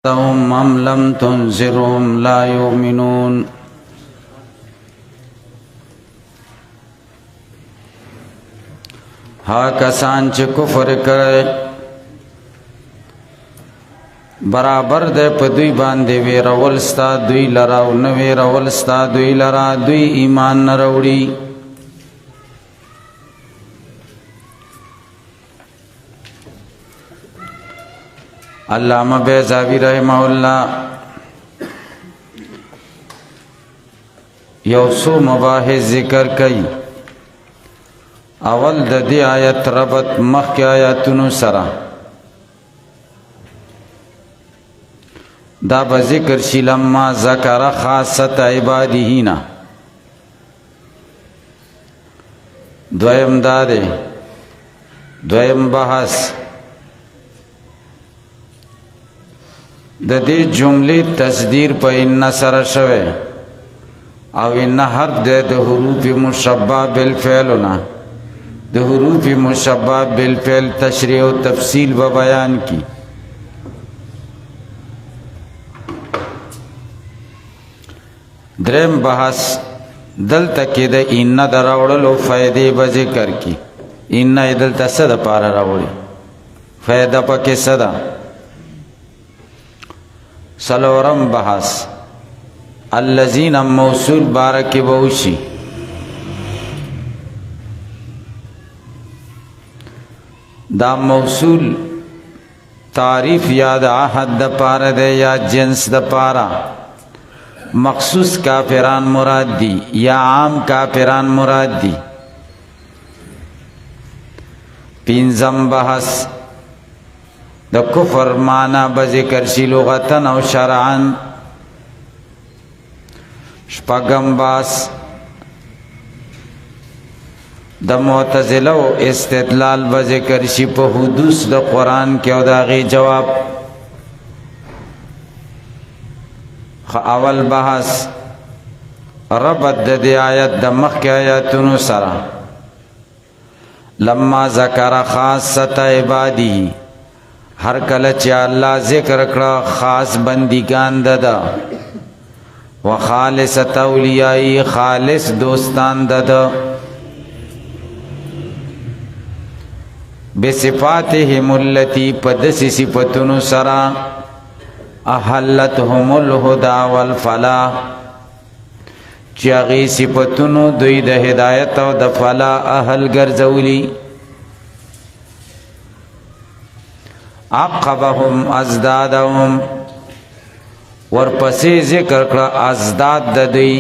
هم أم لم تنذرهم لا يؤمنون ها کسان چې کفر کړي برابر ده په دوی باندې ویرول ستا دوی لرا او نه ویرول ستا دوی لرا دوی ایمان نه راوړي علامہ بیضاوی رحمہ اللہ یو څو مباحث ذکر کړي اول د دې آیت ربط مخکې آیاتونو سره دا به ذکر شي لما ذکر خاصة عباده نه دویم دا دی دویم بحث د دې جملې تصدیر په ان سره شوه او ان حرف د حروف مشبہ بالفعل نه د حروف مشبہ بالفعل تشریح او تفصیل و بیان کی درم بحث دلته کې د ان دراوړلو فائدې به ذکر کی ان دلته څه د پاره راوړي فائدہ پکې څه ده سلورم بحث الذين موصول بارک بوشي دا موصول تعریف یا د عهد د پاره ده یا جنس د پاره مخصوص کافران مراد دی یا عام کافران مراد دی پینزم بحث د کفر معنی به ذکر شي لغتن او شرعن شپږم بحث د معتزله او استدلال به ذکر شي په حدوث د قرآن کې او د هغې جواب اول بحث ربط د دې آیت د مخکې آیاتونو سره لما ذکر خاصة عباده هر کله چې الله ذکر کړه خاص بندگان ددا وخالص اولیاء خالص دوستان ددا بصفاتهم التي پدس صفاتونو سرا احلتهم الهدى والفلاح چاغي صفاتونو دوی د هدایت او د فلاح اهل ګرځولي عقبهم ازدادهم ورپسې ذکر کړه ازداد د دوی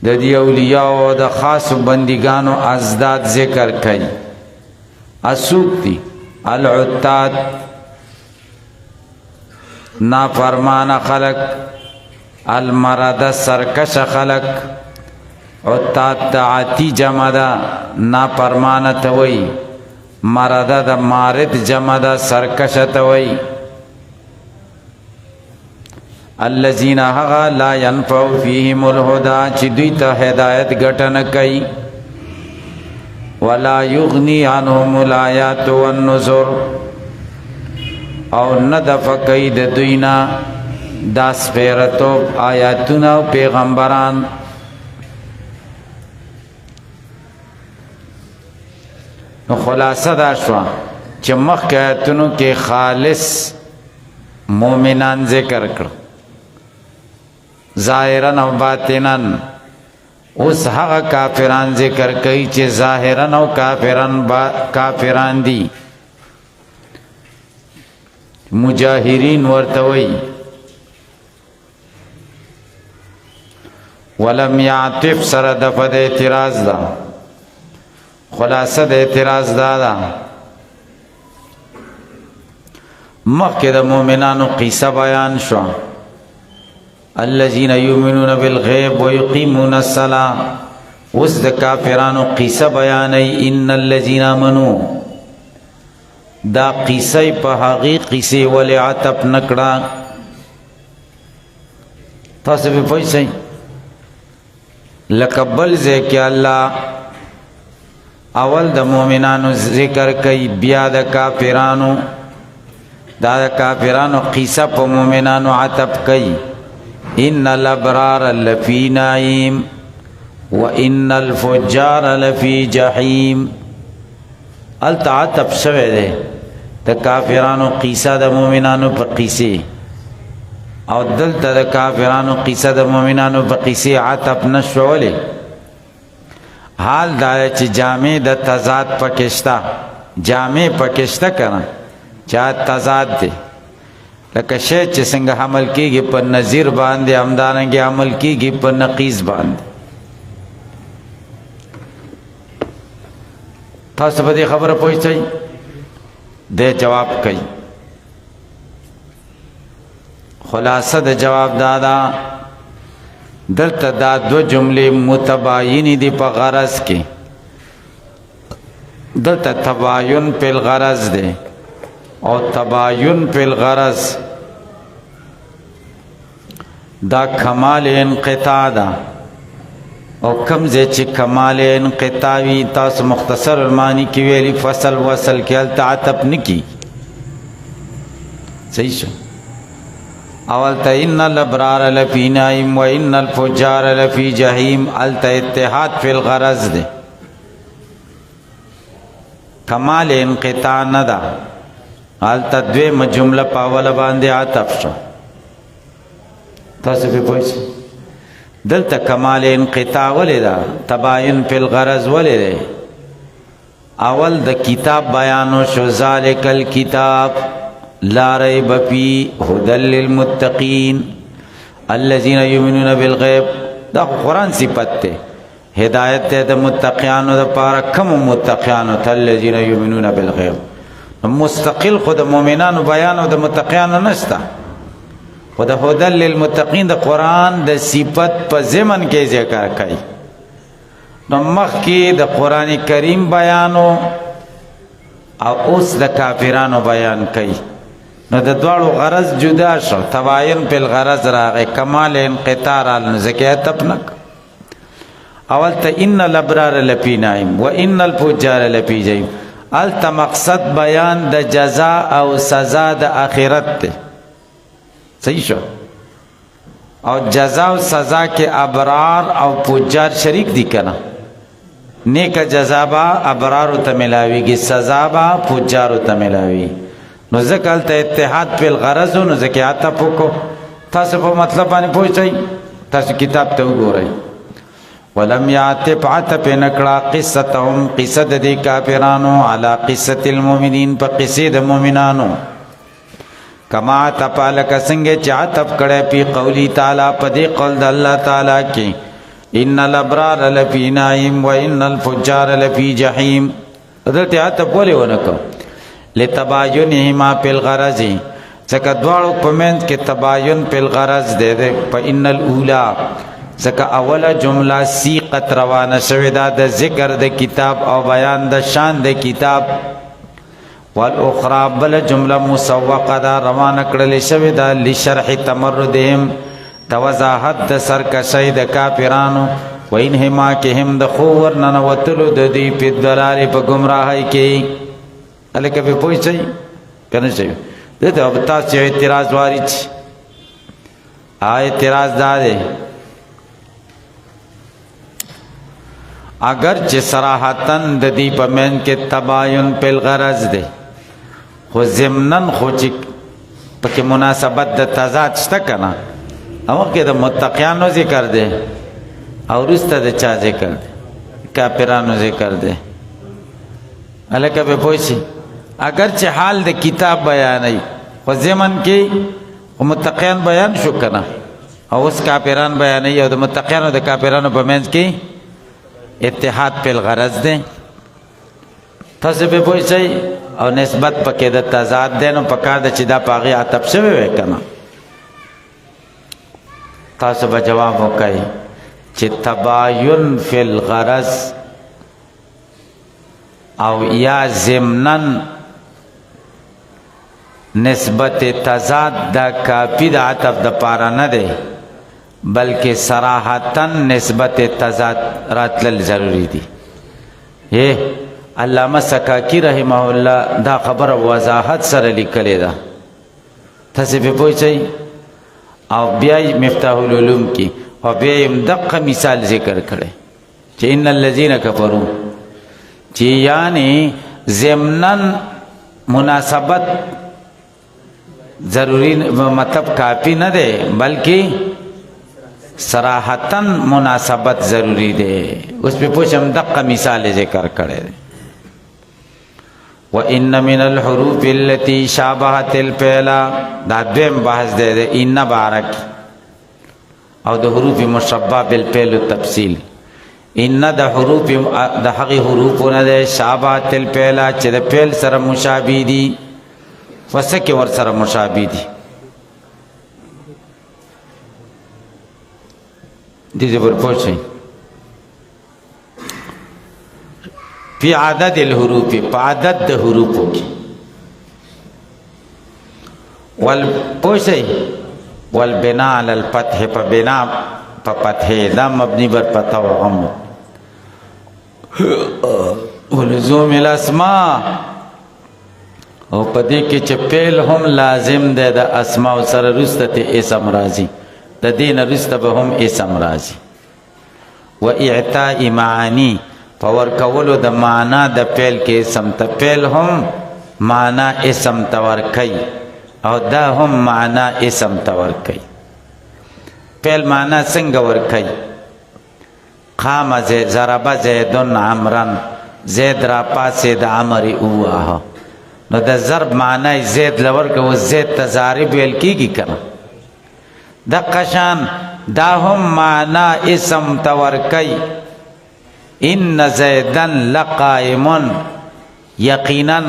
د دې اولیاء او د خاص بندګانو ازداد ذکر کړي اسوق دي العتاد نافرمان خلق المرد سرکش خلق عتاد تعاتی جمع ده نافرمان توي مرده د مارد جمع ده سرکش توي الذين هغا لا ينفع فيهم الهدى چې دوی ته هدایت ګټه نه کوي ولا يغني عنهم الآيات والنذر او نه دفع کوي د دوی نه دا سپیرتوب آیاتونه او پیغمبران نو خلاصه دا شوه چې مخکې آیاتونو کې خالص مومنان ذکر کړ ظاهرا او باطنا اوس هغه کافران ذکر کوي چې ظاهرا او کافران دي مجاهرین ورته وي ولم يعطف سره د فد اعتراض ده خلاصه د اعتراض ده مخکې د مؤمنانو قصه بیان شو الذين يؤمنون بالغيب ويقيمون الصلاة وس د کافرانو قصه بیانای ان الذين امنوا دا قصه په هغه قصه ولې عتب نکړه تاسو به پوښتنه لکبل ذکر الله اول د مؤمنانو ذکر کوي بیا د کافرانو دا کافرانو قیسه په مومنانو عطف کوي ان الابرار لفی نعیم وان الفجار لفی جحیم. التا عطف شوه ده د کافرانو قیسه د مومنانو په قیسه او دلته د کافرانو قیسه د مومنانو په قیسه عطف نشوله. حال دا چې جامع د تضاد پکشتا جامع پکشتا کنه چا تضاد دی لکه شی چې څنګه عمل کیږي په نظیر باندې همدارنګه عمل کیږي په نقیض باندې. تاسو به دې خبره پوښتئ دې جواب کوي. خلاصه د جواب دادا دلته دا دو جملې متباینې دي په غرض کې. دلته تباین په الغرض دی او تباین په الغرض دا کمال انقطاع ده او کم ځای چې کمال انقطاع وي تاسو مختصر المانی کې ویلي فصل وصل کې هلته عطف نه کیږي. صحیح شو. اولتا ان الابرار لفی نعیم و ان الفجار لفی جحیم. التا اتحاد فی الغرض دے کمال انقطاع ندا. التا دویم جمله پاول باندې عطف شو. تاسو په پوښتنه دلته کمال انقطاع ولې دا تباین فی الغرض ولې دی؟ اول د کتاب بیانو شو ذالک الکتاب لا ریب فیہ ھدی للمتقین الذین یؤمنون بالغیب. دا قرآن صفت تے ہدایت تے دا متقیانو دا پارا کم متقیانو تا الذین یؤمنون بالغیب. مستقل خود مومنانو بیانو دا متقیانو نستا خود ھدی للمتقین دا قرآن دا صفت پا زمن کے ذکر کئی. نمخ کی دا قرآن کریم بیانو او اس دا کافرانو بیان کئی. نو د دوړو غرض جدا شو. تباین په الغرض راغی کمال انقطاع رال زکیه تپنک. اول ته ان الابرار لفی نعیم و ان الفجار لفی جحیم. الته مقصد بیان د جزاء او سزا د اخرت ته. صحیح شو. او جزاء او سزا کې ابرار او فجار شریک دي کنه. نیک جزا با ابرار ته ملاویږي سزا با فجار ته ملاوي. نو ذکر ته اتحاد په الغرض نو ذکر عطف کو. تاسو په مطلب باندې پوښتئ تاسو کتاب ته وګورئ. ولم يعتب عطف نکړه قصتهم قصه د دې کافرانو علی قصه المؤمنین په قصه د مؤمنانو کما تپالک څنګه چې عطف کړه په قولی تعالی په دې قول د الله تعالی کې ان الابرار لفی نعیم و ان الفجار لفی جحیم. حضرت عطف ولې ونکړه لتباینهما فی الغرض ځکه دواړو په منځ کې تباین فی الغرض دی په ان الاولی ځکه اوله جمله سیقت روانه شوې ده د ذکر د کتاب او بیان د شان د کتاب والاخرى بل جمله مسوقه ده روانه کړل شوې ده لشرح تمردهم توضاحت د سرکشۍ د کافرانو و انهما کې هم د خو ورننوتلو د دې په دلالې په ګمراهۍ کې. الکه به پوښتنه کنه شي دته اب تاسو اعتراض واري اعتراض داده اگر چې صراحتن د دې په من کې تباین په الغرض ده خو ضمنن خو چې پکې مناسبت د تضاد شته کنه او کې د متقینو ذکر ده او رسته د چا ذکر ده کافرانو ذکر ده. الکه به پوښتنه اگر چې حال د کتاب بیانای خو زمن کې متقین بیان شو کنه او اوس کافران بیانای او د متقینو د کافرانو په منځ کې اتحاد په الغرض ده. تاسو به پوښتئ او نسبت پکې د تضاد ده نو پکار د چې دا پاغي عطف شوی وي کنه. تاسو به جواب وکړئ چې تباین فی الغرض او یا ضمنن نسبت تضاد دا کافی د عطف د پاره نه دی بلکې صراحتن نسبت تضاد راتل ضروری دی. علامه سکاکی رحمه الله دا خبر وضاحت سره لیکلی ده تاسو په پوښتنه او بیا مفتاح العلوم کې او بیا هم دغه مثال ذکر کړي چې ان الذين كفروا چې یعنی ضمنن مناسبت ضروری مطلب کافی نه ده بلکې صراحتن مناسبت ضروری ده اوس په پوښتنه دغه مثال ذکر کړي وَإِنَّ مِنَ الْحُرُوفِ الَّتِي شَابَهَتِ الْفِعْلَ دا دویم بحث ده ان بارک او د حروف مشبہ بالفعل تفصیل ان د حروف د هغه حروفونه ده شابهت الفعل چې د فعل سره مشابه دي وسکه ور سره مشابه دي دې پر پوښتنه فی عدد الحروف په عدد د حروفو کې والبناء على الفتح په بنا په فتح دا مبني بر فتح او هم ولزوم الاسماء او پدې کې چې فعل هم لازم ده د اسماء سره رسته اسم راځي د دین رسته به هم اسم راځي و اعطاء معانی پور کولو د معنا د فعل کې اسم ته فعل هم معنا اسم تور کوي او دا هم معنا اسم تور کوي فعل معنا څنګه ور کوي قام ضرب زید عمرا زید را پاسې د عمر اوه نو د ضرب معنی زید لور کو زید تضارب ویل کیږي کنه د قشان دا هم معنا اسم تور کوي ان زیدن لقائم یقینا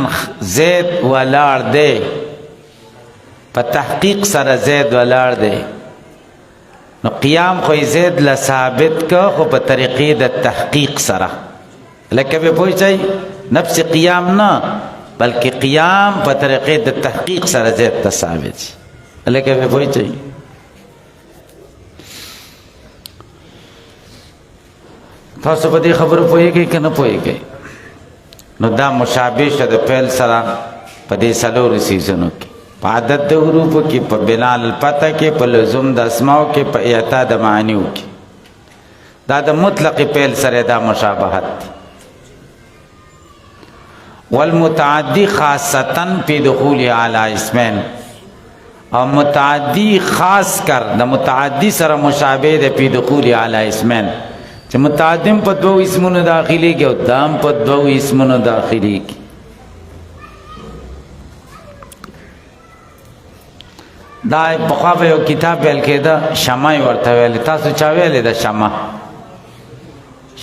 زید ولار دے په تحقیق سره زید ولار دے نو قیام خو زید ل ثابت کو خو په طریقې د تحقیق سره لکه به پوښتای نفس قیام نه بلکې قیام په طریقې د تحقیق سره زید ته ثابت لکه به پوښتای تاسو په دې خبرو پوهیږئ که نه پوهیږئ نو دا مشابه شه د فعل سره په دې څلورو څیزونو کې په عدد د حروفو کې په بنا الفتح کې په لزوم د اسماو کې په اعطاء د معانیو کې دا د مطلق فعل سره دا مشابهت والمتعدی خاصتا فی دخول علی اسمین او متعدی خاص کر د متعدی سره مشابه ده فی دخول علی اسمین چې متعدم په دوه اسمونو داخلي کې او دام په دوه اسمونو داخلي کې دا په خوا یو کتاب ویل کېده شمع ورته ویل تاسو چا ویلې ده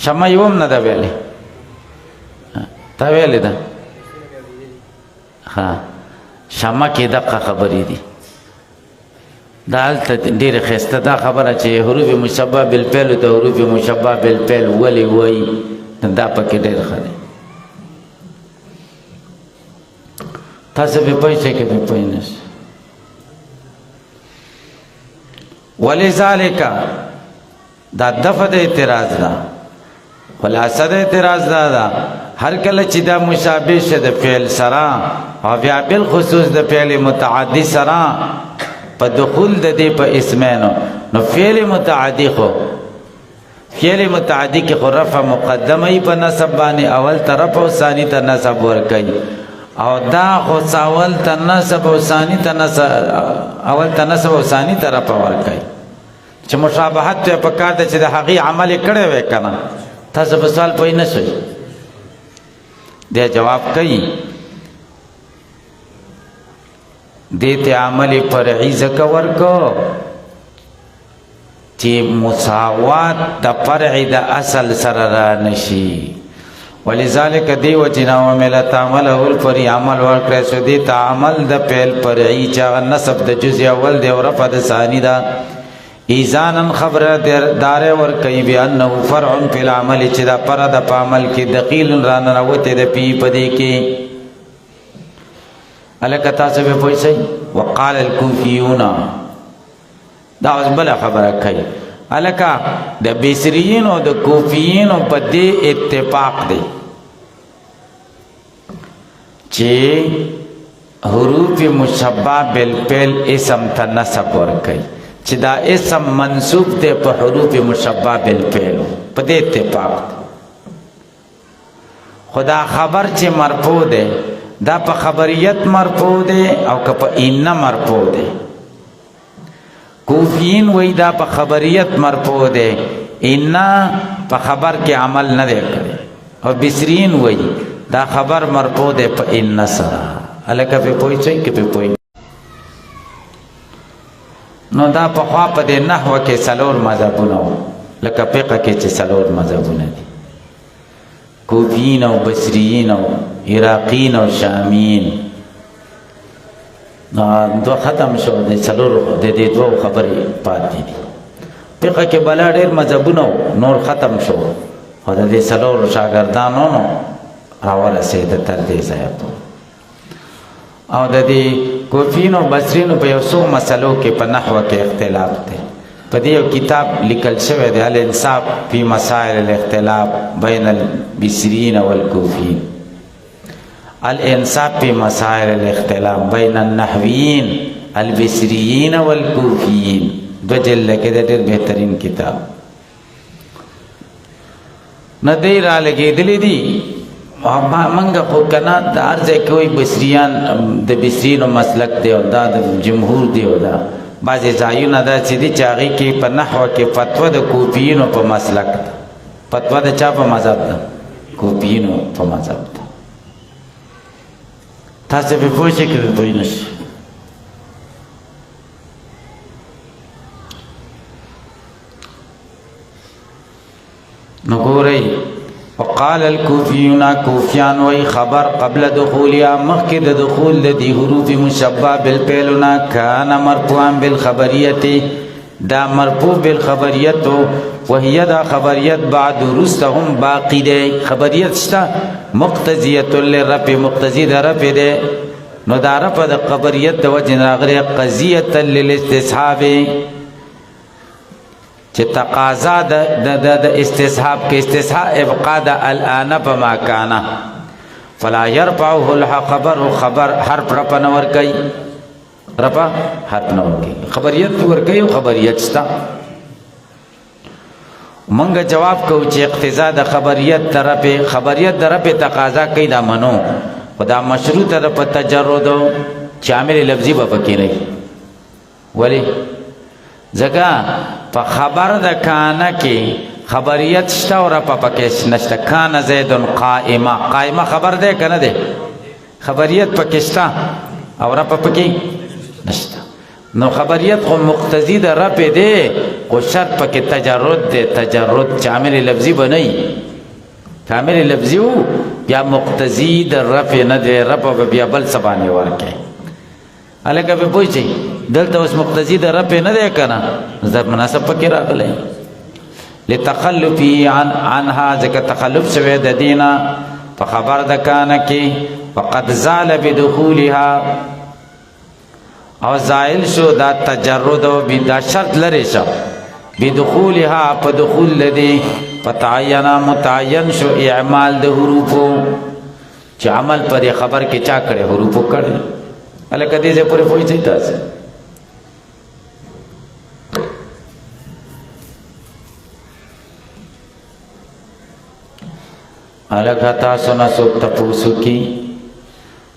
شمع یو هم نه ده ویلې تا ویلې ده ها شمع کې دغه خبرې دي دالته ډېر خسته دا خبره چې حروف مشبہ بالفعل او حروف مشبہ بالفعل ولی وای دا پکې ډېر خاله تاسو به پوښتنه کې به پوښتنه ولذالک دا دفع د اعتراض دا خلاصه د اعتراض دا هر کله چې دا مشابه شه د فعل سره او بیا بالخصوص د فعل متعدی سره په دخول د دې په اسمانو نو فعل متعدی خو فعل متعدی کې خو رفع مقدمه په نسب باندې اول طرف او ثانی ته نسب ورکړي او دا خو اول ته نسب او ثانی ته نسب اول ته نسب او ثانی طرف ورکړي چې مشابهت په کار ده چې د هغه عمل کړي وې کنه تاسو په سوال پوه نه شئ دې جواب کوي دیتے عمل فرعی زکا ورکو چی مساوات دا فرع دا اصل سر را نشی ولذالک دیو جنا وملت عمله الفرعی عمل ورکرسو دیتا عمل دا پیل فرعی چاگا نصب دا جزی اول دے ورفع دا ثانی دا ایزانا خبر دار ورکی بیاننو فرعن فی العمل چی دا پر دا پا عمل کی دقیل رانا روتی دا پی پدی کی الکه تاسو به پوښتنه وقال الكوفيون دا اوس بل خبره کوي الکه د بصریین او د کوفیین په دې اتفاق دی چې حروف مشبہ بالفعل اسم تا نصب ورکی چې دا اسم منصوب دے پا حروف مشبہ بالفعل پا دے اتفاق خدا خبر چې مرفوع دے دا پا خبریت مرفوع دے او که پا ان مرفوع دے کوفیین وی دا پا خبریت مرفوع دے ان پا خبر کے عمل نہ دے کرے اور بصرین وی دا خبر مرفوع دے پا ان سرا الکه په پوي چې کې په پوي نو دا په خوا په دې نحوه کې سلور مذهبونه لکه فقه کې چې سلور مذهبونه دي کوفیین او بصریین او عراقیین او شامین دو ختم شو د سلور د دې دوه خبرې پاتې دي فقه کې بلا ډېر مذهبونه نور ختم شو او د دې سلور شاګردانو نو راوړل سید تر دې ځای او د دې کوفین او بصرین په یو څو مسلو کې په نحوه کې اختلاف دی په دې یو کتاب لیکل شوی دی الانصاف فی مسائل الاختلاف بین البصرین والکوفین الانصاف فی مسائل الاختلاف بین النحویین البصریین والکوفیین دو جلد کې د ډېر بهترین کتاب نه دی را لګېدلی دی منگا خود کنا دا عرض کوئی بصریان دا بصرین و مسلک دے و دا جمهور دے و دا بعضی زایون دا چیدی چاگی کی پا نحو کی فتوہ دا کوپیین و پا مسلک دا فتوہ دا چا پا مذہب دا کوپیین و پا مذہب دا تا سے پہ پوچھے کہ پوئی نشی نگو رئی وقال الكوفيون كوفيان وي خبر قبل دخولها مخد دخول دي حروف مشبہ بالفعلنا كان مرفوعا بالخبرية دا مرفوع بالخبرية وهي دا خبرية بعد رستهم باقي دي خبرية شتا مقتضية للرفع مقتضي دا رفع دي نو دا رفع دا خبرية دا وجن راغري قضية للاستصحاب چې تقاضا د استصحاب کې استصحاب ابقاء د الان بما کانا فلا يرفعه الخبر خبر حرف رفع نور کوي رفع حرف نور کوي خبریت ور کوي خبریت شتا مونږ جواب کوو چې اقتضا د خبریت طرف خبریت طرف تقاضا کوي دا منو خدا مشروط د تجرد شامل لفظي به پکې نه ولی زګه په خبر د کانا کې خبریت شته او را پکې نشته کان زید قائمه قائمه خبر ده کنه ده خبریت پکې شته او را پکې نشته نو خبریت خو مقتضی د رفع ده او شرط پکې تجرد ده تجرد شامل لفظي بنئ کامل لفظي او یا مقتضی د رفع نه ده رفع بیا بل سبانه ورکه الکه به پوښتې دلته اوس مقتضی د رفع نه ده کنه زړه مناسب پکې راغلی لتخلفی عنها ذکر تخلف شوی د دینا په خبر د کانه کې فقد زال بدخولها او زائل شو دا تجرد او دا شرط لري شو بدخولها په دخول لدی فتعینا متعین شو اعمال د حروفو چې عمل پر خبر کې چا کړي حروفو کړي الکه دې څه پورې پوي ځای تاسو الکه تاسو نه څوک تاسو کې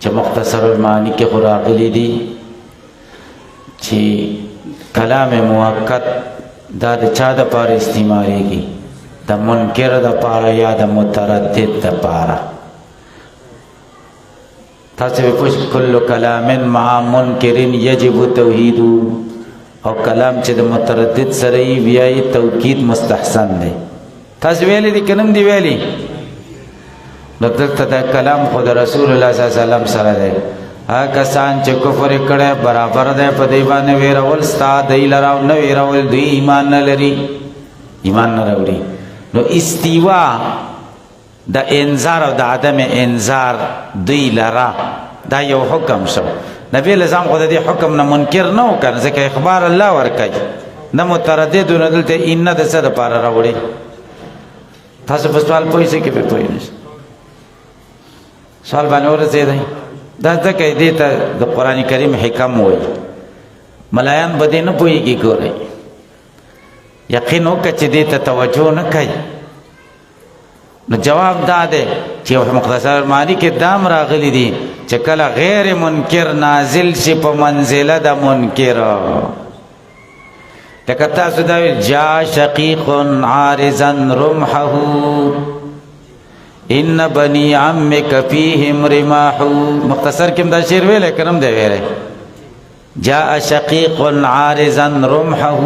چې مختصر المعانی کې خراغلی دي چې کلام موقت دا د چا د پاره استعمالېږي د منکر د پاره یا د متردد د پاره تاسو په پوښ کله کلام مع منکر یجب توحید او کلام چې د متردد سره وی بیاي توکید مستحسن دی تاسو ویلي دي کنم دی ویلي نو دلته د کلام خود رسول الله صلی الله علیه وسلم سره دی هغه کسان چې کفر کړي برابر دی په دی باندې ویرول ستا دی لراو نه ویرول دی ایمان نه لري ایمان نه لري نو استیوا د انذار او د عدم انذار دی لرا دا یو حکم شو نبی لزام خود دې حکم نه منکر نه وکړ ځکه اخبار الله ورکړي نه متردد نه دلته ان د سره پار راوړي تاسو په سوال پوښتنه کې په پوښتنه سوال باندې ورته دی دا ځکه دې ته د قرآن کریم حکم وایي. ملایان به دې نه پوهېږي. ګورئ یقین وکړه چې دې ته توجه نه کوي. نو جواب دا دی چې مختصر المعانی کې دام راغلی دي چې کله غیر منکر نازل شي په منزله د منکر. لکه تاسو دا ویل جا شقیق عارضا رمحه ان بنی عمک فیهم رماح. مختصر کې دا شعر ویل کنم دی ویل جاء شقیق عارضا رمحه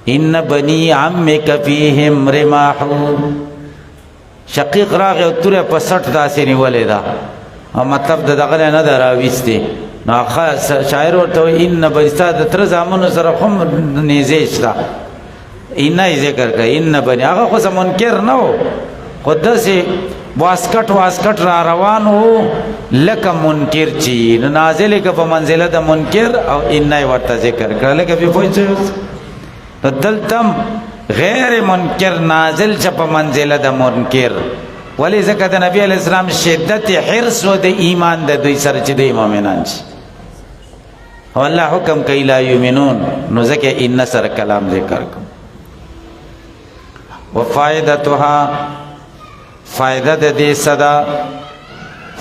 ان بنی عمک فیهم رماح. شقیق راغی او توره په سټ داسې نیولې ده او مطلب د دغه نه ده راویستې. نو شاعر ورته وایي ان بني ستا د تره زامنو سره خو هم نیزې شته. انه یې ذکر کړه ان بني. هغه خو منکر نه و خو داسې واسکټ را روان و لکه منکر چې نو نازل که په منزله د منکر او انه یې ورته ذکر کړه. لکه بیا پوه شئ دلتم غیر منکر نازل چې په منزله د منکر. ولی ځکه د نبی علیہ السلام شدت حرص و د ایمان د دوی سره چې دوی مؤمنان شي. او الله حکم کوي لا یؤمنون نو ځکه ان سره کلام ذکر کوم. وفائدتها فائدہ د دې صدا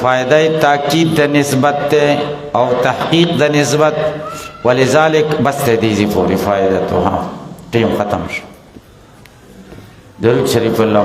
فائدہ تاکید د نسبت ته او تحقیق د نسبت. ولذلك بس دې پوری فائدتها ټیم ختم شو. درود شریف الله